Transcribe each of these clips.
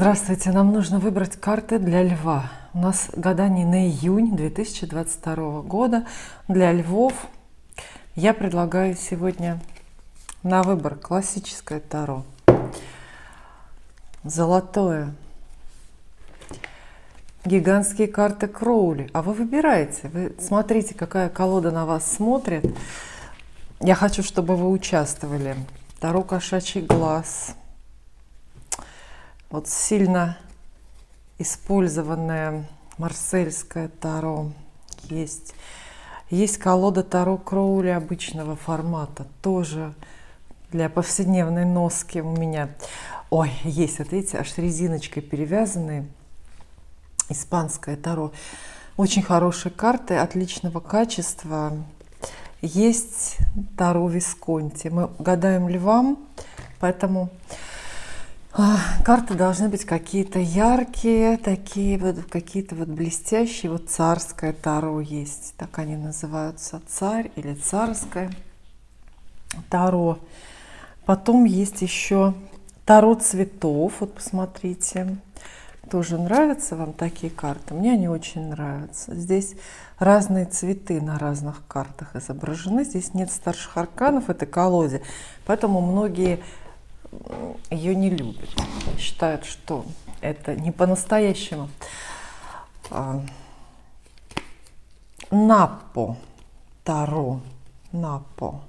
Здравствуйте, нам нужно выбрать карты для Льва. У нас гадание на июнь 2022 года. Для Львов я предлагаю сегодня на выбор классическое Таро, золотое, гигантские карты Кроули. А вы выбираете, вы смотрите, какая колода на вас смотрит. Я хочу, чтобы вы участвовали. Таро кошачий глаз. Вот сильно использованное марсельское Таро есть. Есть колода Таро Кроули обычного формата, тоже для повседневной носки у меня. Ой, есть, вот видите, аж резиночкой перевязанные. Испанское Таро. Очень хорошие карты, отличного качества. Есть Таро Висконти. Мы гадаем Львам, поэтому карты должны быть какие-то яркие, такие вот, какие-то вот блестящие. Вот царское Таро есть, так они называются, царь или царское Таро. Потом есть еще Таро цветов, вот посмотрите. Тоже нравятся вам такие карты? Мне они очень нравятся. Здесь разные цветы на разных картах изображены. Здесь нет старших арканов в этой колоде, поэтому многие ее не любят. Считают, что это не по-настоящему. Напо Таро. Напо.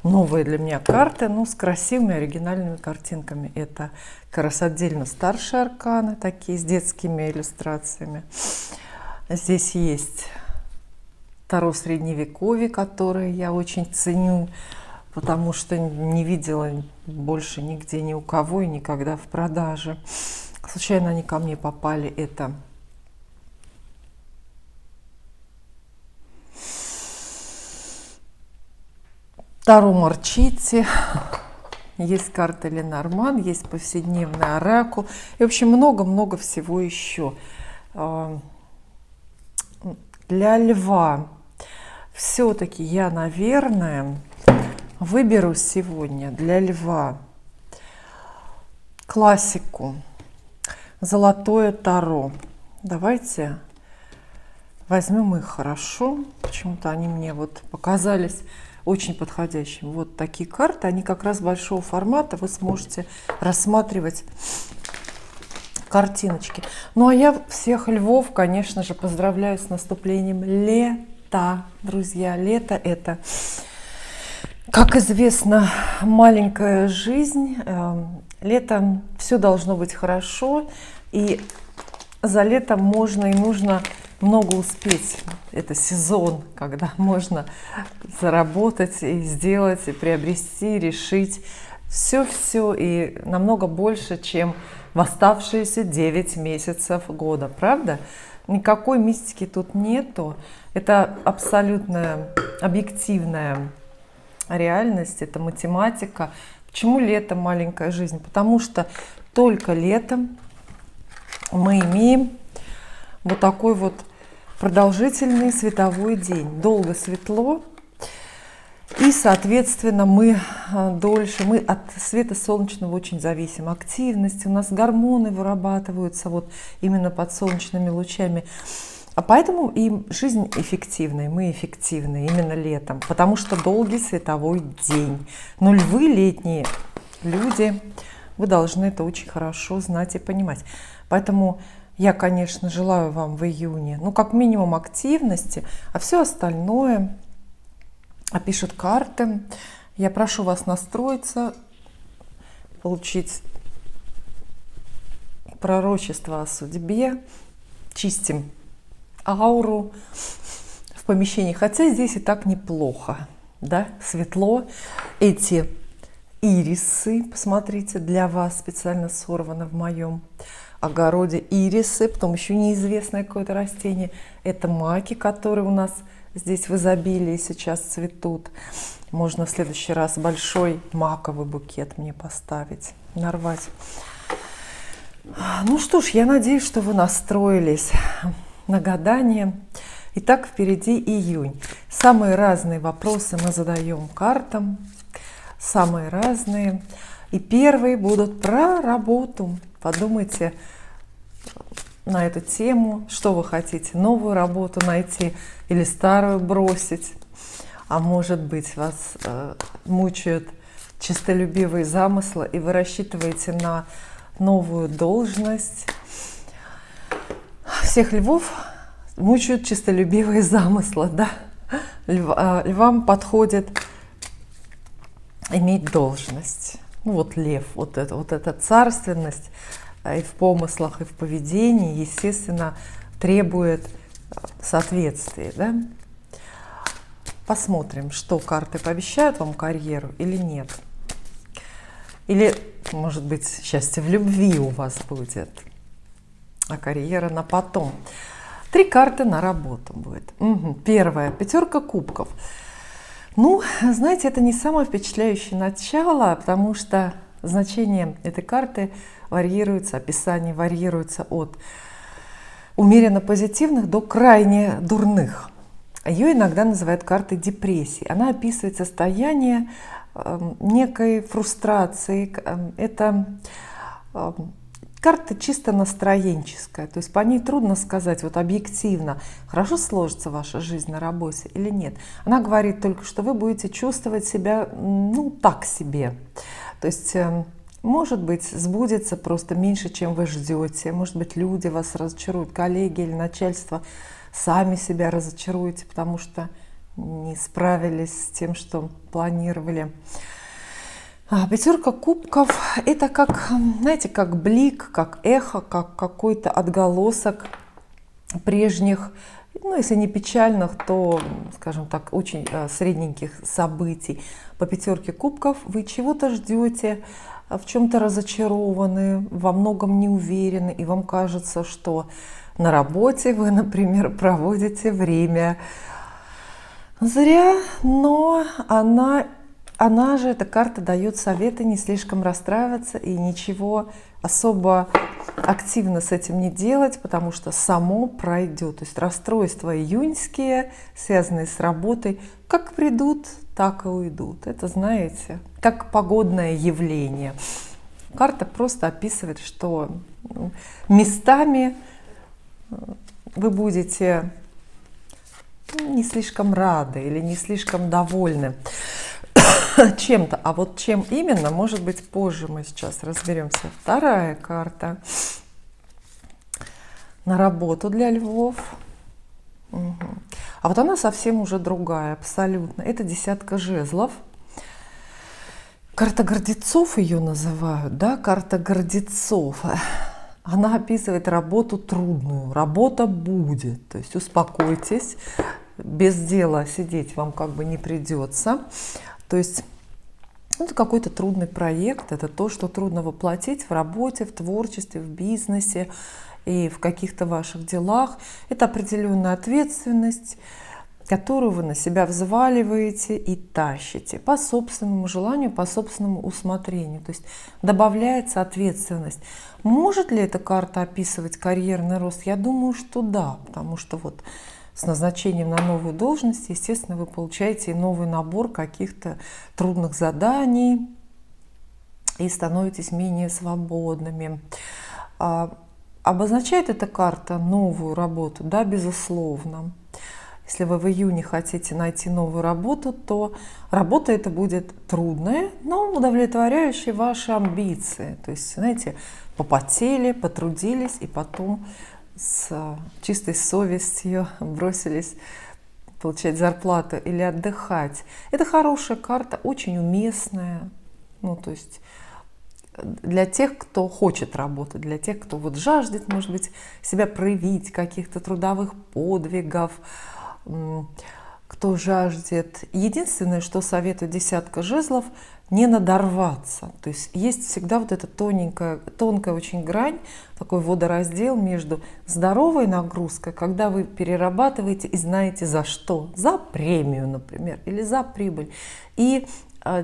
Новые для меня карты, ну, с красивыми оригинальными картинками. Это как раз отдельно старшие арканы, такие с детскими иллюстрациями. Здесь есть Таро средневековья, которые я очень ценю, потому что не видела больше нигде ни у кого и никогда в продаже. Случайно они ко мне попали. Это Таро Марчити, есть карта Ленорман, есть повседневный оракул. И, в общем, много-много всего еще. Для Льва все-таки я, наверное, выберу сегодня для Льва классику, золотое Таро. Давайте возьмем их, хорошо. Почему-то они мне вот показались очень подходящими. Вот такие карты, они как раз большого формата, вы сможете рассматривать картиночки. Ну а я всех львов, конечно же, поздравляю с наступлением лета, друзья. Лето — это, как известно, маленькая жизнь. Летом все должно быть хорошо, и за летом можно и нужно много успеть. Это сезон, когда можно заработать и сделать, и приобрести, решить все и намного больше, чем в оставшиеся 9 месяцев года. Правда? Никакой мистики тут нету. Это абсолютно объективная реальность, это математика. Почему лето маленькая жизнь? Потому что только летом мы имеем вот такой вот продолжительный световой день. Долго светло, и, соответственно, мы дольше, мы от света солнечного очень зависим. Активность, у нас гормоны вырабатываются вот именно под солнечными лучами. А поэтому и жизнь эффективная, мы эффективны именно летом, потому что долгий световой день. Но львы, летние люди, вы должны это очень хорошо знать и понимать. Поэтому я, конечно, желаю вам в июне, ну, как минимум активности, а все остальное опишут карты. Я прошу вас настроиться, получить пророчество о судьбе, чистим ауру в помещении, хотя здесь и так неплохо, да, светло. Эти ирисы, посмотрите, для вас специально сорвано в моем огороде ирисы, потом еще неизвестное какое-то растение. Это маки, которые у нас здесь в изобилии сейчас цветут. Можно в следующий раз большой маковый букет мне поставить, нарвать. Ну что ж, я надеюсь, что вы настроились на гадание. Итак, впереди июнь. Самые разные вопросы мы задаем картам, самые разные. И первые будут про работу. Подумайте на эту тему, что вы хотите, новую работу найти или старую бросить. А может быть, вас мучают честолюбивые замыслы, и вы рассчитываете на новую должность. Всех львов мучают честолюбивые замыслы, да? Львам подходит иметь должность. Ну вот лев, вот эта царственность и в помыслах, и в поведении, естественно, требует соответствия, да? Посмотрим, что карты пообещают вам карьеру или нет. Или, может быть, счастье в любви у вас будет, а карьера на потом. 3 карты на работу будет. Первая, 5 кубков. Ну, знаете, это не самое впечатляющее начало, потому что значение этой карты варьируется, описание варьируется от умеренно позитивных до крайне дурных. Ее иногда называют картой депрессии. Она описывает состояние некой фрустрации. Это карта чисто настроенческая, то есть по ней трудно сказать вот объективно, хорошо сложится ваша жизнь на работе или нет. Она говорит только, что вы будете чувствовать себя, ну, так себе. То есть, может быть, сбудется просто меньше, чем вы ждете. Может быть, люди вас разочаруют, коллеги или начальство, сами себя разочаруете, потому что не справились с тем, что планировали. 5 кубков – это как, знаете, как блик, как эхо, как какой-то отголосок прежних, ну, если не печальных, то, скажем так, очень средненьких событий. По 5 кубков вы чего-то ждете, в чем-то разочарованы, во многом не уверены, и вам кажется, что на работе вы, например, проводите время зря, но она же, эта карта, дает советы не слишком расстраиваться и ничего особо активно с этим не делать, потому что само пройдет. То есть расстройства июньские, связанные с работой, как придут, так и уйдут. Это, знаете, как погодное явление. Карта просто описывает, что местами вы будете не слишком рады или не слишком довольны чем-то. А вот чем именно, может быть, позже мы сейчас разберемся. 2 карта на работу для львов. А вот она совсем уже другая, абсолютно. Это 10 жезлов. Карта гордецов ее называют, да, карта гордецов. Она описывает работу трудную, работа будет, то есть успокойтесь, без дела сидеть вам как бы не придется. То есть это какой-то трудный проект, это то, что трудно воплотить в работе, в творчестве, в бизнесе и в каких-то ваших делах. Это определенная ответственность, которую вы на себя взваливаете и тащите по собственному желанию, по собственному усмотрению. То есть добавляется ответственность. Может ли эта карта описывать карьерный рост? Я думаю, что да, потому что вот с назначением на новую должность, естественно, вы получаете новый набор каких-то трудных заданий и становитесь менее свободными. Обозначает эта карта новую работу? Да, безусловно. Если вы в июне хотите найти новую работу, то работа эта будет трудная, но удовлетворяющая ваши амбиции. То есть, знаете, попотели, потрудились и потом с чистой совестью бросились получать зарплату или отдыхать. Это хорошая карта, очень уместная. Ну, то есть для тех, кто хочет работать, для тех, кто вот жаждет, может быть, себя проявить, каких-то трудовых подвигов, кто жаждет. Единственное, что советую 10 жезлов, не надорваться. То есть есть всегда вот эта тонкая очень грань, такой водораздел между здоровой нагрузкой, когда вы перерабатываете и знаете за что. За премию, например, или за прибыль. И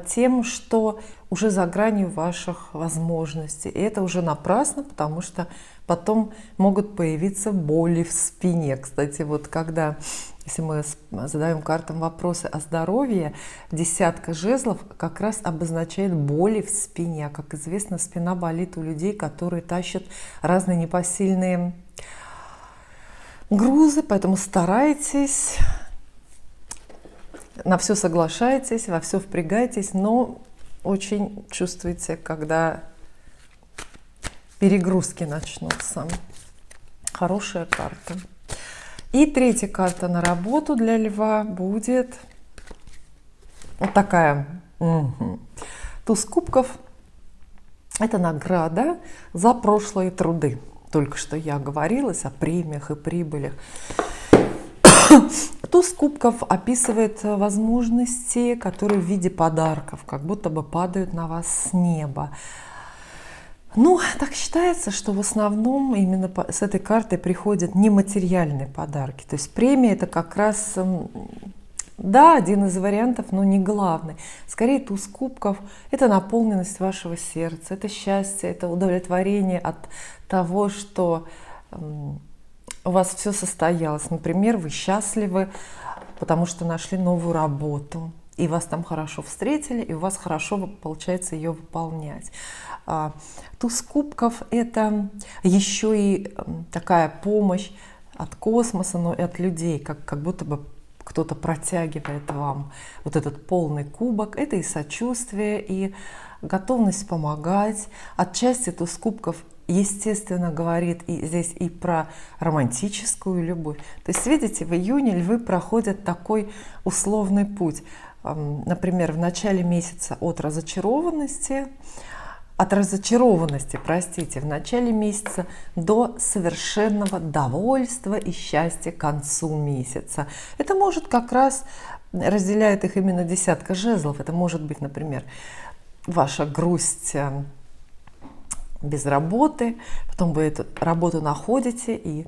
тем, что уже за гранью ваших возможностей. И это уже напрасно, потому что потом могут появиться боли в спине. Кстати, вот когда, если мы задаем картам вопросы о здоровье, 10 жезлов как раз обозначает боли в спине. Как известно, спина болит у людей, которые тащат разные непосильные грузы, поэтому старайтесь, на все соглашайтесь, во все впрягайтесь, но очень чувствуете, когда перегрузки начнутся. Хорошая карта. И третья карта на работу для льва будет вот такая. Туз кубков. Это награда за прошлые труды. Только что я говорилась о премиях и прибылях. Туз кубков описывает возможности, которые в виде подарков, как будто бы падают на вас с неба. Ну, так считается, что в основном именно с этой картой приходят нематериальные подарки. То есть премия — это как раз, да, один из вариантов, но не главный. Скорее, туз кубков — это наполненность вашего сердца, это счастье, это удовлетворение от того, что у вас все состоялось. Например, вы счастливы, потому что нашли новую работу, и вас там хорошо встретили, и у вас хорошо получается ее выполнять. Туз кубков — это еще и такая помощь от космоса, но и от людей, как будто бы кто-то протягивает вам вот этот полный кубок. Это и сочувствие, и готовность помогать. Отчасти туз кубков, естественно, говорит и здесь и про романтическую любовь. То есть, видите, в июне львы проходят такой условный путь. Например, в начале месяца от разочарованности, простите, в начале месяца до совершенного довольства и счастья к концу месяца. Это может как раз, разделяет их именно десятка жезлов. Это может быть, например, ваша грусть без работы, потом вы эту работу находите, и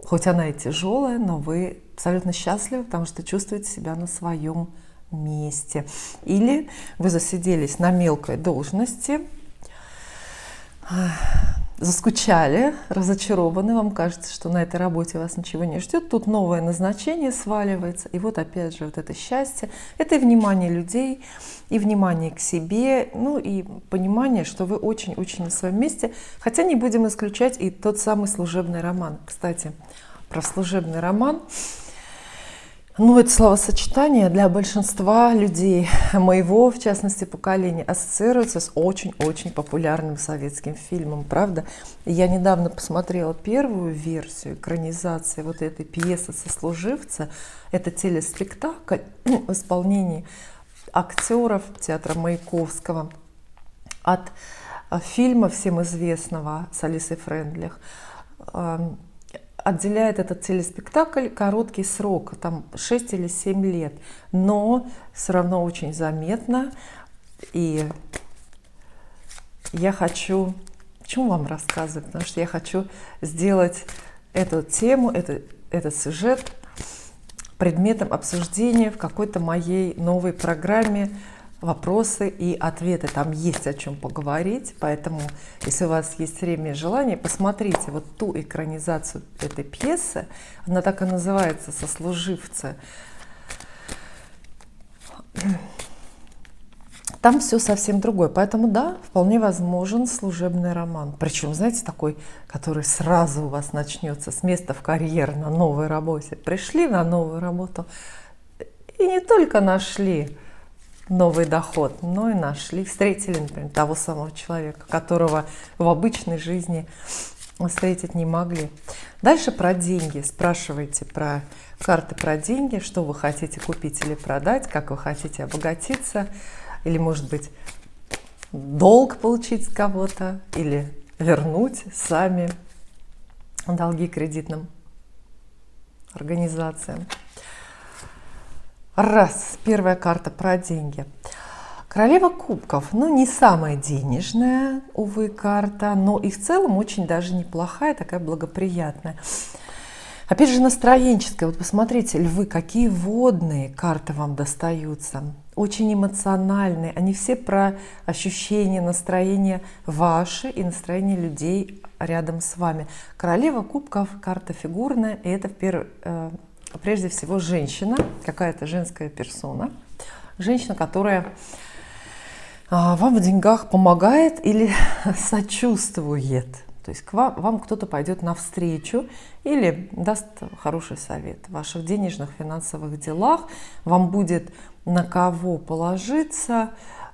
хоть она и тяжелая, но вы абсолютно счастливы, потому что чувствуете себя на своем месте. Или вы засиделись на мелкой должности, заскучали, разочарованы, вам кажется, что на этой работе вас ничего не ждет, тут новое назначение сваливается, и вот опять же вот это счастье, это и внимание людей, и внимание к себе, ну и понимание, что вы очень-очень на своем месте, хотя не будем исключать и тот самый служебный роман. Кстати, про служебный роман. Ну, это словосочетание для большинства людей, моего, в частности, поколения, ассоциируется с очень-очень популярным советским фильмом, правда? Я недавно посмотрела первую версию экранизации вот этой пьесы «Сослуживца». Это телеспектакль в исполнении актеров театра Маяковского от фильма всем известного с Алисой Фрейндлих. Отделяет этот телеспектакль короткий срок, там 6 или 7 лет, но все равно очень заметно. И я хочу, почему вам рассказывать, потому что я хочу сделать эту тему, этот сюжет предметом обсуждения в какой-то моей новой программе «Вопросы и ответы». Там есть о чем поговорить, поэтому, если у вас есть время и желание, посмотрите вот ту экранизацию этой пьесы. Она так и называется «Сослуживцы». Там все совсем другое. Поэтому, да, вполне возможен служебный роман. Причем, знаете, такой, который сразу у вас начнется с места в карьер на новой работе. Пришли на новую работу и не только нашли новый доход, но и нашли, встретили, например, того самого человека, которого в обычной жизни встретить не могли. Дальше про деньги. Спрашивайте про карты про деньги, что вы хотите купить или продать, как вы хотите обогатиться, или, может быть, долг получить с кого-то, или вернуть сами долги кредитным организациям. Раз, первая карта про деньги. Королева кубков, ну не самая денежная, увы, карта, но и в целом очень даже неплохая, такая благоприятная. Опять же, настроенческая. Вот посмотрите, львы, какие водные карты вам достаются. Очень эмоциональные. Они все про ощущения, настроение ваши и настроение людей рядом с вами. Королева кубков, карта фигурная, и это прежде всего женщина, какая-то женская персона. Женщина, которая вам в деньгах помогает или сочувствует. То есть вам кто-то пойдет навстречу или даст хороший совет в ваших денежных, финансовых делах. Вам будет на кого положиться.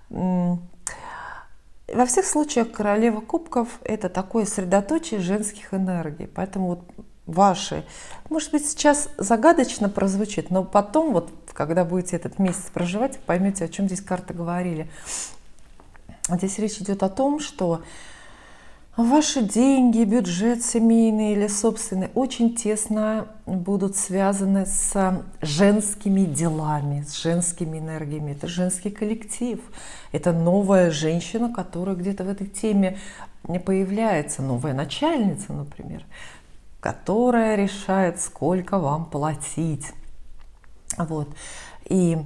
Во всех случаях королева кубков – это такое средоточие женских энергий. Поэтому вот ваши, может быть, сейчас загадочно прозвучит, но потом, вот, когда будете этот месяц проживать, поймете, о чем здесь карты говорили. Здесь речь идет о том, что ваши деньги, бюджет семейный или собственный очень тесно будут связаны с женскими делами, с женскими энергиями. Это женский коллектив, это новая женщина, которая где-то в этой теме не появляется, новая начальница, например, которая решает, сколько вам платить. Вот. И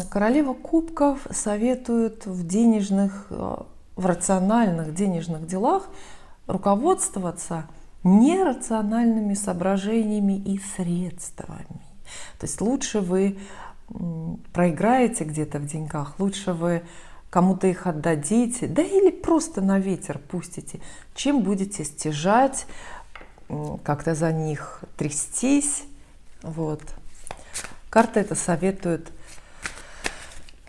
королева кубков советует в денежных, в рациональных денежных делах руководствоваться нерациональными соображениями и средствами. То есть лучше вы проиграете где-то в деньгах, лучше вы кому-то их отдадите, да или просто на ветер пустите, чем будете стяжать, как-то за них трястись. Вот. Карта это советует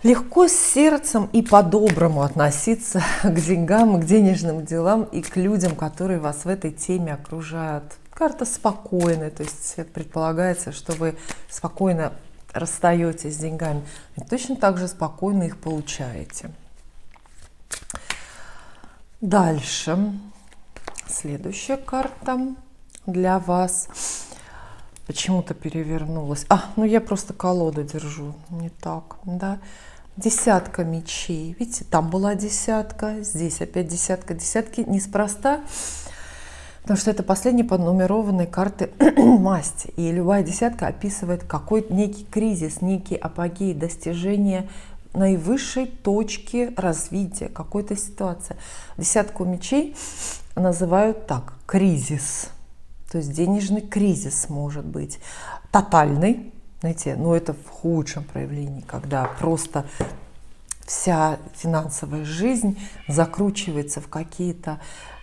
легко с сердцем и по-доброму относиться к деньгам, к денежным делам и к людям, которые вас в этой теме окружают. Карта спокойная, то есть предполагается, что вы спокойно расстаетесь с деньгами и точно так же спокойно их получаете. Дальше. Следующая карта для вас почему-то перевернулась. Ну я просто колоду держу не так, да. Десятка мечей. Видите, там была десятка, здесь опять десятка. Десятки неспроста, потому что это последние поднумерованные карты масти. И любая десятка описывает какой-то некий кризис, некий апогей, достижение наивысшей точки развития какой-то ситуации. Десятку мечей называют так: кризис. То есть денежный кризис может быть тотальный. Знаете, но это в худшем проявлении, когда просто вся финансовая жизнь закручивается в какие-то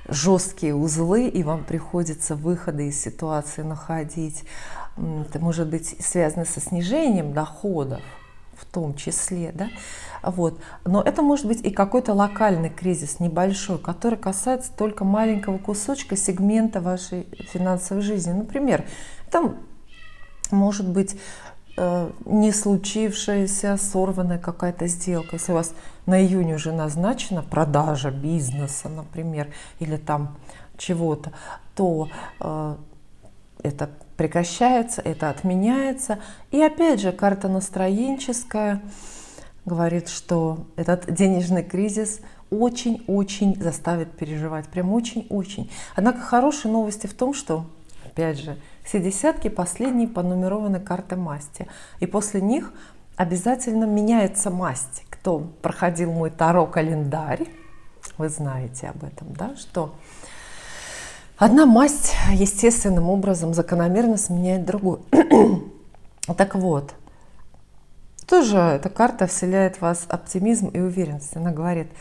жесткие узлы, и вам приходится выходы из ситуации находить. Это может быть связано со снижением доходов, в том числе, да? Вот. Но это может быть и какой-то локальный кризис, небольшой, который касается только маленького кусочка, сегмента вашей финансовой жизни. Например, там может быть не случившаяся, сорванная какая-то сделка. Если у вас на июнь уже назначена продажа бизнеса, например, или там чего-то, то это прекращается, это отменяется. И опять же, карта настроенческая говорит, что этот денежный кризис очень-очень заставит переживать, прям очень-очень. Однако хорошие новости в том, что, опять же, все десятки последние понумерованы карты масти. И после них обязательно меняется масть. Кто проходил мой таро-календарь, вы знаете об этом, да, что одна масть естественным образом закономерно сменяет другую. Так вот, тоже эта карта вселяет в вас оптимизм и уверенность. Она говорит,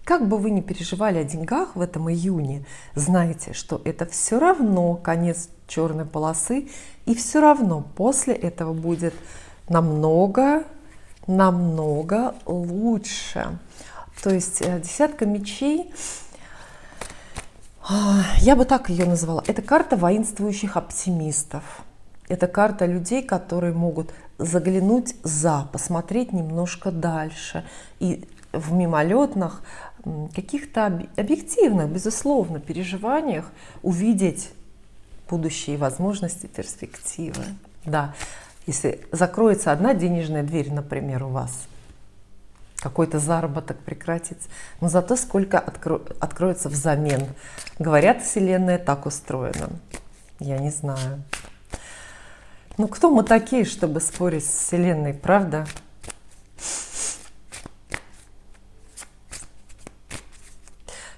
как бы вы ни переживали о деньгах в этом июне, знайте, что это все равно конец черной полосы, и все равно после этого будет намного лучше. То есть десятка мечей, я бы так ее назвала, это карта воинствующих оптимистов. Это карта людей, которые могут заглянуть посмотреть немножко дальше и в мимолетных каких-то объективных, безусловно, переживаниях увидеть будущие возможности, перспективы. Да, если закроется одна денежная дверь, например, у вас, какой-то заработок прекратится, но зато сколько откроется взамен. Говорят, Вселенная так устроена. Я не знаю. Ну, кто мы такие, чтобы спорить с Вселенной, правда?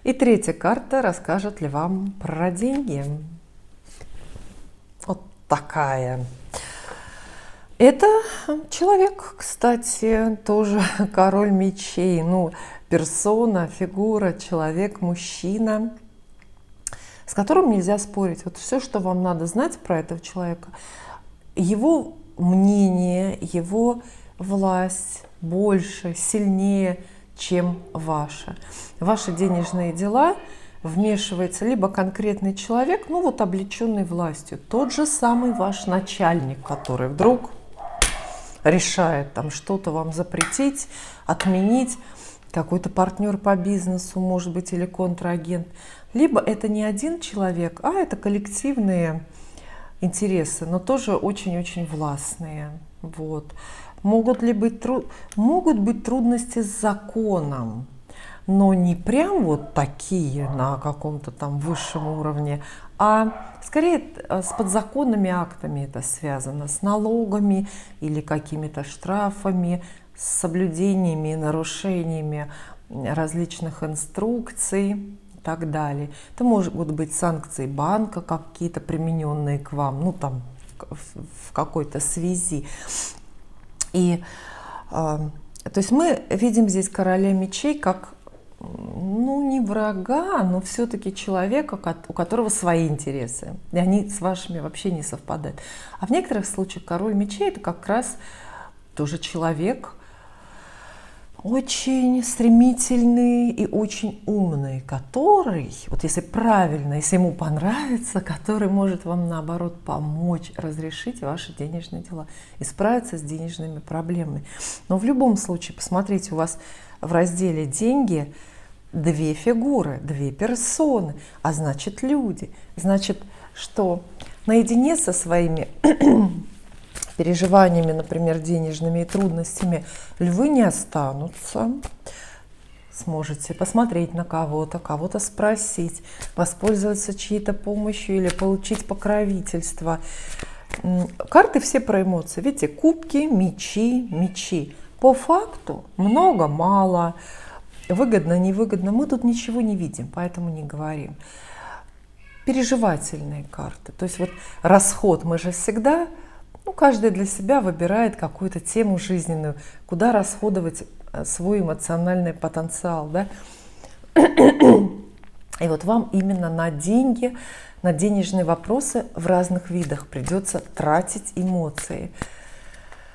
И третья карта расскажет ли вам про деньги. Вот такая. Это человек, кстати, тоже король мечей, ну, персона, фигура, человек, мужчина, с которым нельзя спорить. Вот все, что вам надо знать про этого человека, его мнение, его власть больше, сильнее, чем ваша. В ваши денежные дела вмешивается либо конкретный человек, ну вот облеченный властью, тот же самый ваш начальник, который вдруг решает там что-то вам запретить, отменить, какой-то партнер по бизнесу, может быть, или контрагент. Либо это не один человек, а это коллективные интересы, но тоже очень-очень властные. Вот. Могут быть трудности с законом, но не прям вот такие на каком-то там высшем уровне, а скорее с подзаконными актами это связано, с налогами или какими-то штрафами, с соблюдениями и нарушениями различных инструкций и так далее. Это могут быть санкции банка какие-то, примененные к вам, ну там в какой-то связи. И то есть мы видим здесь короля мечей как, ну, не врага, но все-таки человека, у которого свои интересы. И они с вашими вообще не совпадают. А в некоторых случаях король мечей — это как раз тоже человек очень стремительный и очень умный, который, вот если правильно, если ему понравится, который может вам, наоборот, помочь разрешить ваши денежные дела и справиться с денежными проблемами. Но в любом случае, посмотрите, у вас в разделе «Деньги» две фигуры, две персоны, а значит люди. Значит, что наедине со своими переживаниями, например, денежными и трудностями, львы не останутся. Сможете посмотреть на кого-то, кого-то спросить, воспользоваться чьей-то помощью или получить покровительство. Карты все про эмоции. Видите, кубки, мечи, мечи. По факту много, мало, выгодно, невыгодно. Мы тут ничего не видим, поэтому не говорим. Переживательные карты. То есть вот расход мы же всегда... Ну, каждый для себя выбирает какую-то тему жизненную, куда расходовать свой эмоциональный потенциал, да? И вот вам именно на деньги, на денежные вопросы в разных видах придется тратить эмоции.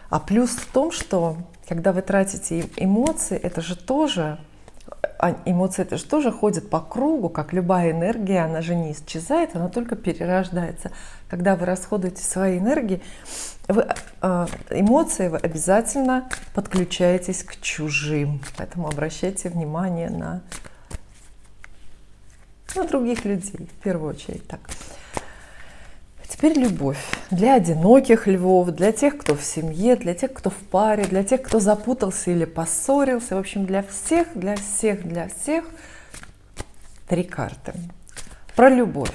А плюс в том, что когда вы тратите эмоции, это же тоже ходит по кругу, как любая энергия, она же не исчезает, она только перерождается. Когда вы расходуете свои энергии, эмоции, вы обязательно подключаетесь к чужим. Поэтому обращайте внимание на других людей, в первую очередь. Так. Теперь любовь. Для одиноких львов, для тех, кто в семье, для тех, кто в паре, для тех, кто запутался или поссорился. В общем, для всех, для всех, для всех. 3 карты. Про любовь.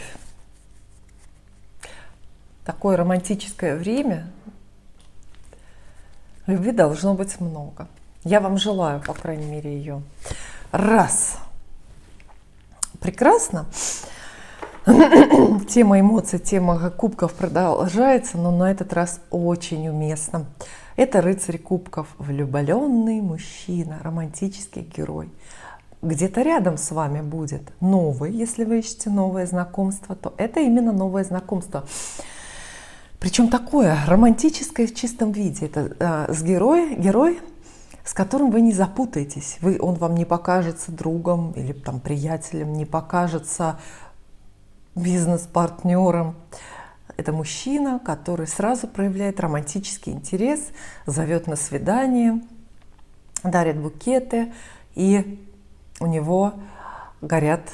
Такое романтическое время. Любви должно быть много. Я вам желаю, по крайней мере, ее. Раз. Прекрасно. Тема эмоций, тема кубков продолжается, но на этот раз очень уместно. Это рыцарь кубков, влюбленный мужчина, романтический герой. Где-то рядом с вами будет новый, если вы ищете новое знакомство, то это именно новое знакомство. Причем такое романтическое в чистом виде. Это герой, с которым вы не запутаетесь. Он вам не покажется другом или там, приятелем, не покажется бизнес-партнером. Это мужчина, который сразу проявляет романтический интерес, зовет на свидание, дарит букеты, и у него горят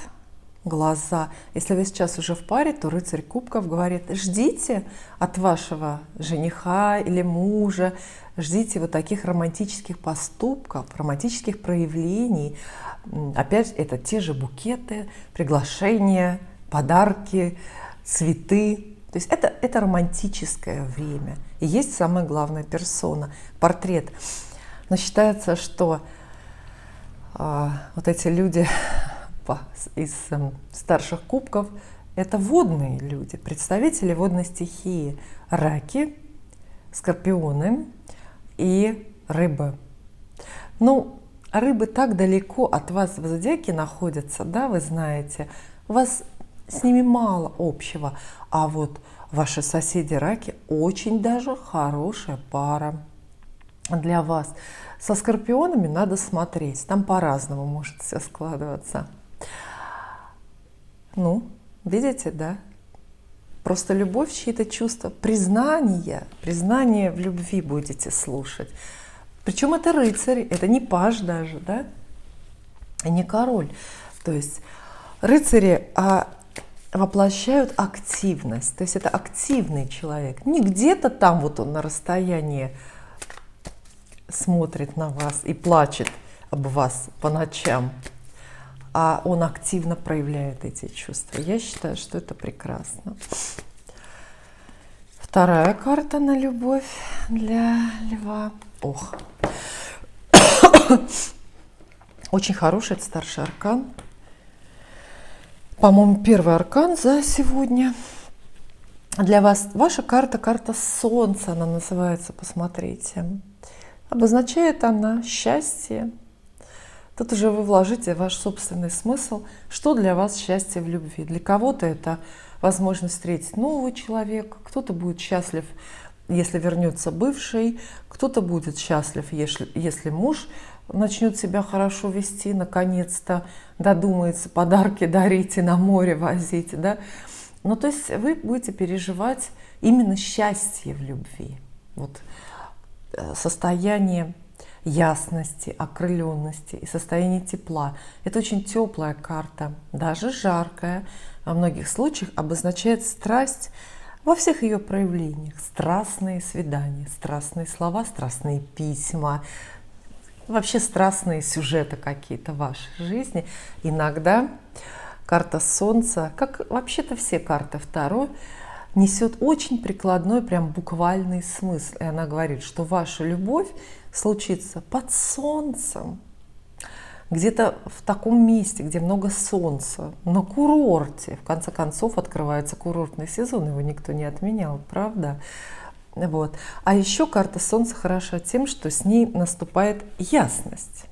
глаза. Если вы сейчас уже в паре, то рыцарь кубков говорит: ждите от вашего жениха или мужа, ждите вот таких романтических поступков, романтических проявлений. Опять это те же букеты, приглашения, подарки, цветы. То есть это романтическое время. И есть самая главная персона, портрет. Но считается, что вот эти люди из старших кубков — это водные люди, представители водной стихии. Раки, Скорпионы и рыбы. Ну, рыбы так далеко от вас в зодиаке находятся, да, вы знаете, у вас с ними мало общего, а вот ваши соседи раки очень даже хорошая пара для вас. Со скорпионами надо смотреть, там по-разному может все складываться. Ну, видите, да? Просто любовь, чьи-то чувства, признание в любви будете слушать. Причем это рыцарь, это не паж даже, да? И не король. То есть рыцари воплощают активность. То есть это активный человек. Не где-то там вот он на расстоянии смотрит на вас и плачет об вас по ночам, а он активно проявляет эти чувства. Я считаю, что это прекрасно. Вторая карта на любовь для льва. Ох. Очень хороший, это старший аркан. По-моему, первый аркан за сегодня. Для вас ваша карта, карта Солнца, она называется, посмотрите. Обозначает она счастье. Тут уже вы вложите ваш собственный смысл, что для вас счастье в любви. Для кого-то это возможность встретить нового человека, кто-то будет счастлив, если вернется бывший, кто-то будет счастлив, если муж начнет себя хорошо вести, наконец-то додумается подарки дарить и на море возить, да? Ну, то есть вы будете переживать именно счастье в любви. Вот состояние ясности, окрыленности и состояние тепла. Это очень теплая карта, даже жаркая. Во многих случаях обозначает страсть во всех ее проявлениях. Страстные свидания, страстные слова, страстные письма, вообще страстные сюжеты какие-то в вашей жизни. Иногда карта Солнца, как вообще-то все карты Таро, несет очень прикладной, прям буквальный смысл. И она говорит, что ваша любовь случится под солнцем, где-то в таком месте, где много солнца, на курорте. В конце концов, открывается курортный сезон, его никто не отменял, правда? Вот. А еще карта Солнца хороша тем, что с ней наступает ясность.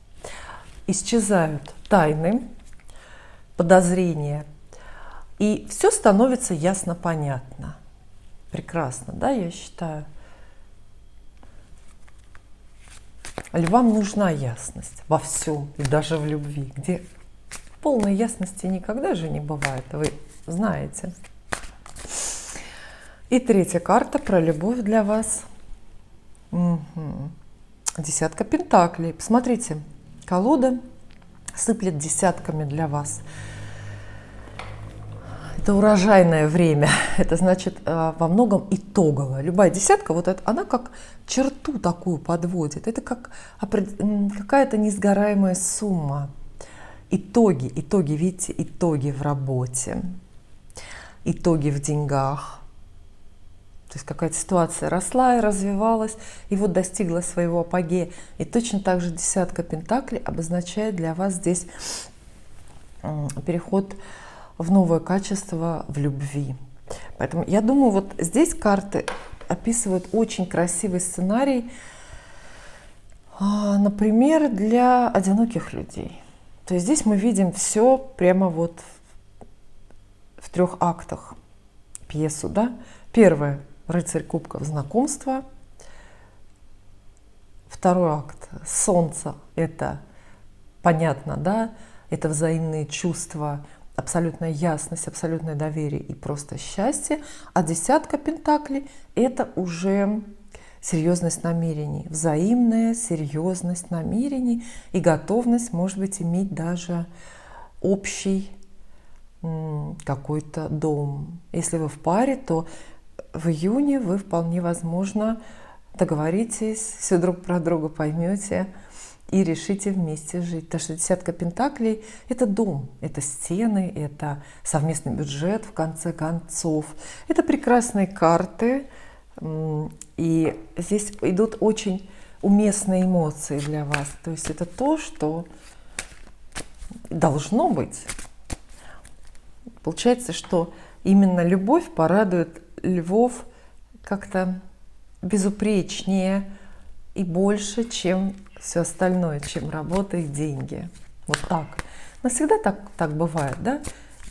Исчезают тайны, подозрения, и все становится ясно понятно. Прекрасно, да, я считаю. Львам нужна ясность во всем, и даже в любви, где полной ясности никогда же не бывает, вы знаете. И третья карта про любовь для вас. Десятка пентаклей. Посмотрите, колода сыплет десятками для вас. Это урожайное время, это значит во многом итоговое. Любая десятка, вот это, она как черту такую подводит. Это как какая-то несгораемая сумма. Итоги, видите, итоги в работе, итоги в деньгах. То есть какая-то ситуация росла и развивалась, и вот достигла своего апогея. И точно так же десятка пентаклей обозначает для вас здесь переход в новое качество в любви. Поэтому я думаю, вот здесь карты описывают очень красивый сценарий, например, для одиноких людей. То есть здесь мы видим все прямо вот в 3 актах пьесу, да? Первое — рыцарь кубков, знакомство. Второй акт — солнце, это понятно, да? Это взаимные чувства, абсолютная ясность, абсолютное доверие и просто счастье. А десятка пентаклей — это уже серьезность намерений, взаимная серьезность намерений и готовность, может быть, иметь даже общий какой-то дом. Если вы в паре, то в июне вы вполне возможно договоритесь, все друг про друга поймете и решите вместе жить. Потому что десятка пентаклей — это дом, это стены, это совместный бюджет, в конце концов. Это прекрасные карты, и здесь идут очень уместные эмоции для вас. То есть это то, что должно быть. Получается, что именно любовь порадует львов как-то безупречнее и больше, чем все остальное, чем работа и деньги. Вот так. Но всегда так бывает, да?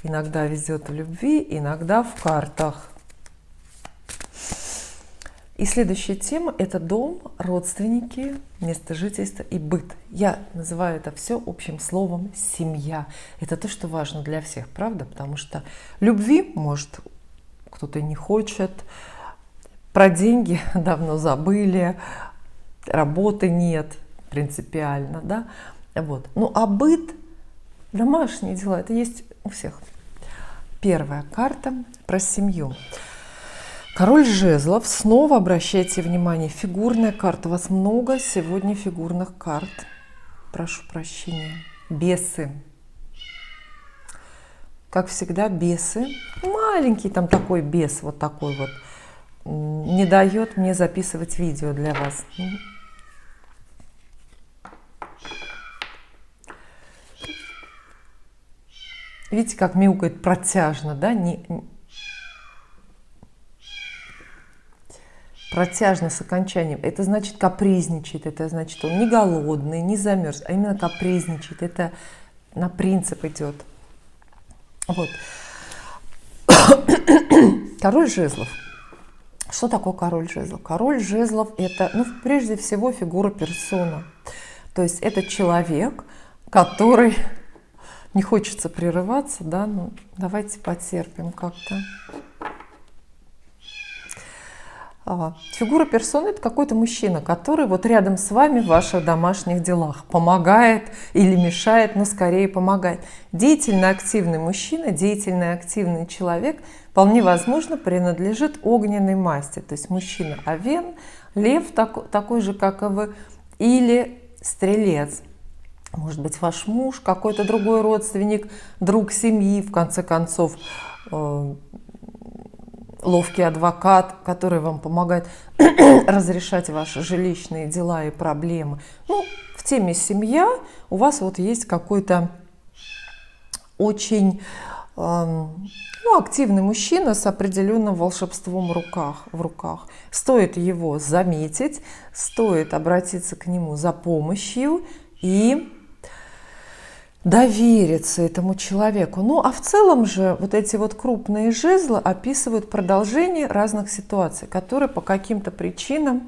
Иногда везет в любви, иногда в картах. И следующая тема – это дом, родственники, место жительства и быт. Я называю это все общим словом «семья». Это то, что важно для всех, правда? Потому что любви, может, кто-то не хочет, про деньги давно забыли, работы нет принципиально, да? Вот. Ну, а быт, домашние дела – это есть у всех. Первая карта про семью. Король жезлов. Снова обращайте внимание, фигурная карта. У вас много сегодня фигурных карт. Прошу прощения. Бесы. Как всегда, бесы. Маленький там такой бес, вот такой вот. Не дает мне записывать видео для вас. Видите, как мяукает протяжно, да? Протяжно с окончанием. Это значит капризничает, это значит он не голодный, не замерз, а именно капризничает. Это на принцип идет. Вот. Король жезлов. Что такое король жезлов? Король жезлов это, ну, прежде всего, фигура персона. То есть это человек, который... Не хочется прерываться, да, ну давайте потерпим как-то. Фигура персоны – это какой-то мужчина, который вот рядом с вами в ваших домашних делах помогает или мешает, но скорее помогает. Деятельно активный мужчина, деятельно активный человек вполне возможно принадлежит огненной масти. То есть мужчина овен, лев такой же, как и вы, или стрелец. Может быть, ваш муж, какой-то другой родственник, друг семьи, в конце концов, ловкий адвокат, который вам помогает разрешать ваши жилищные дела и проблемы. Ну, в теме семья у вас вот есть какой-то очень активный мужчина с определенным волшебством в руках. Стоит его заметить, стоит обратиться к нему за помощью и довериться этому человеку. Ну, а в целом же вот эти вот крупные жезлы описывают продолжение разных ситуаций, которые по каким-то причинам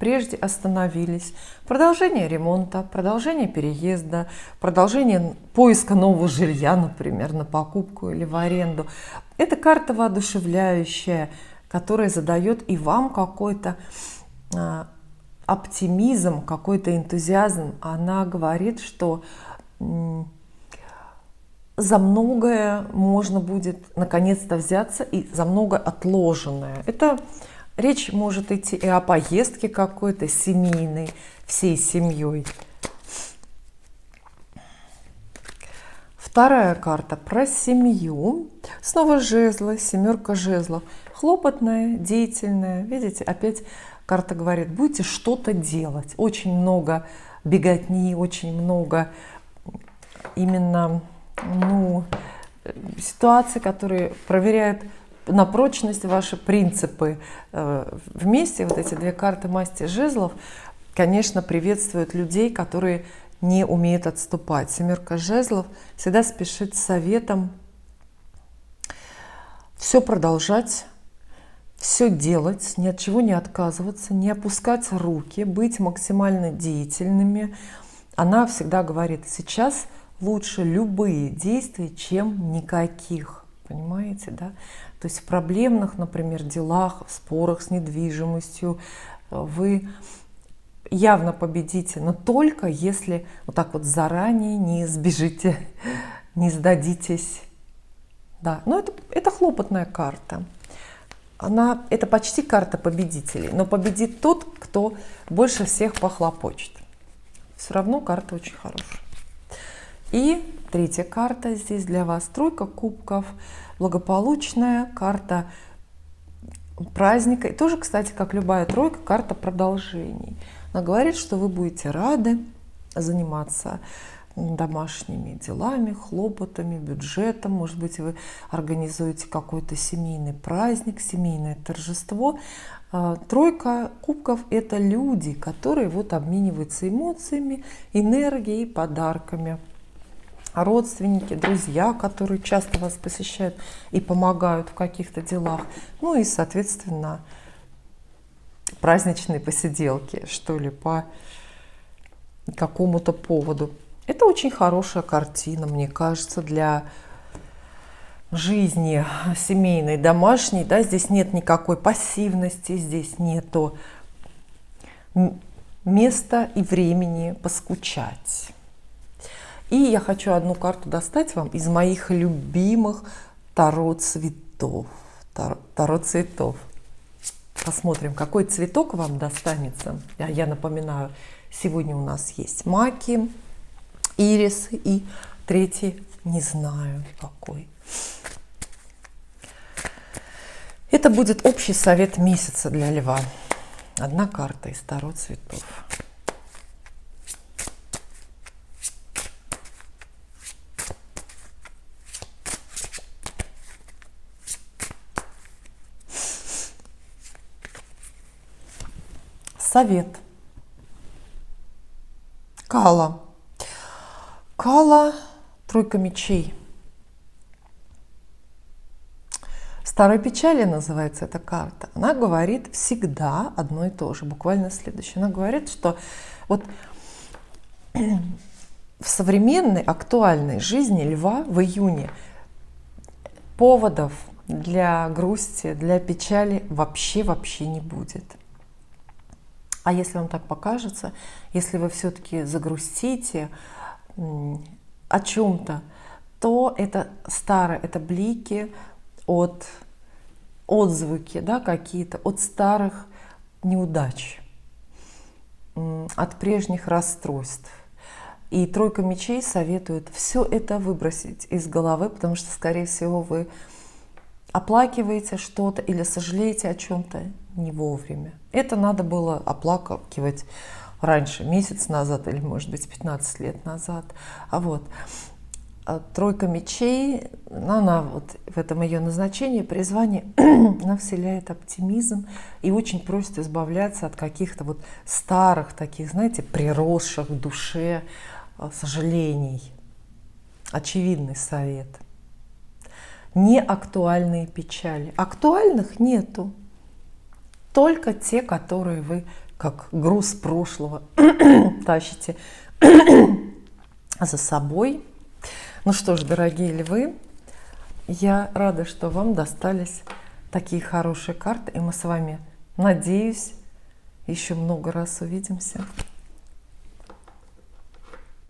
прежде остановились. Продолжение ремонта, продолжение переезда, продолжение поиска нового жилья, например, на покупку или в аренду. Это карта воодушевляющая, которая задает и вам какой-то оптимизм, какой-то энтузиазм. Она говорит, что за многое можно будет наконец-то взяться и за многое отложенное. Это речь может идти и о поездке какой-то семейной, всей семьей. Вторая карта про семью. Снова жезлы, семерка жезлов. Хлопотная, деятельная. Видите, опять карта говорит, будете что-то делать. Очень много беготни, очень много именно ситуации, которые проверяют на прочность ваши принципы. Вместе вот эти две карты масти жезлов, конечно, приветствуют людей, которые не умеют отступать. Семерка жезлов всегда спешит с советом все продолжать, все делать, ни от чего не отказываться, не опускать руки, быть максимально деятельными. Она всегда говорит, сейчас лучше любые действия, чем никаких. Понимаете, да? То есть в проблемных, например, делах, в спорах с недвижимостью вы явно победите, но только если вот так вот заранее не сбежите, не сдадитесь. Да, но это хлопотная карта. Это почти карта победителей, но победит тот, кто больше всех похлопочет. Все равно карта очень хорошая. И третья карта здесь для вас. Тройка кубков. Благополучная карта праздника. И тоже, кстати, как любая тройка, карта продолжений. Она говорит, что вы будете рады заниматься домашними делами, хлопотами, бюджетом. Может быть, вы организуете какой-то семейный праздник, семейное торжество. Тройка кубков – это люди, которые вот обмениваются эмоциями, энергией, подарками. Родственники, друзья, которые часто вас посещают и помогают в каких-то делах. Ну и, соответственно, праздничные посиделки, что ли, по какому-то поводу. Это очень хорошая картина, мне кажется, для жизни семейной, домашней. Да? Здесь нет никакой пассивности, здесь нету места и времени поскучать. И я хочу одну карту достать вам из моих любимых таро цветов. Таро цветов. Посмотрим, какой цветок вам достанется. Я напоминаю, сегодня у нас есть маки, ирисы и третий не знаю какой. Это будет общий совет месяца для льва. Одна карта из таро цветов. Совет. Кала. Кала, тройка мечей. Старой печали называется эта карта. Она говорит всегда одно и то же, буквально следующее. Она говорит, что вот в современной актуальной жизни льва в июне поводов для грусти, для печали вообще не будет. А если вам так покажется, если вы все-таки загрустите о чем-то, то это старое, это блики от отзвуки, да, какие-то от старых неудач, от прежних расстройств. И тройка мечей советует все это выбросить из головы, потому что, скорее всего, вы оплакиваете что-то или сожалеете о чем-то не вовремя. Это надо было оплакивать раньше, месяц назад или, может быть, 15 лет назад. Тройка мечей, она вот в этом ее назначении, призвание, она вселяет оптимизм и очень просит избавляться от каких-то вот старых таких, знаете, приросших в душе сожалений. Очевидный совет. Неактуальные печали. Актуальных нету. Только те, которые вы как груз прошлого тащите за собой. Ну что ж, дорогие львы, я рада, что вам достались такие хорошие карты. И мы с вами, надеюсь, еще много раз увидимся.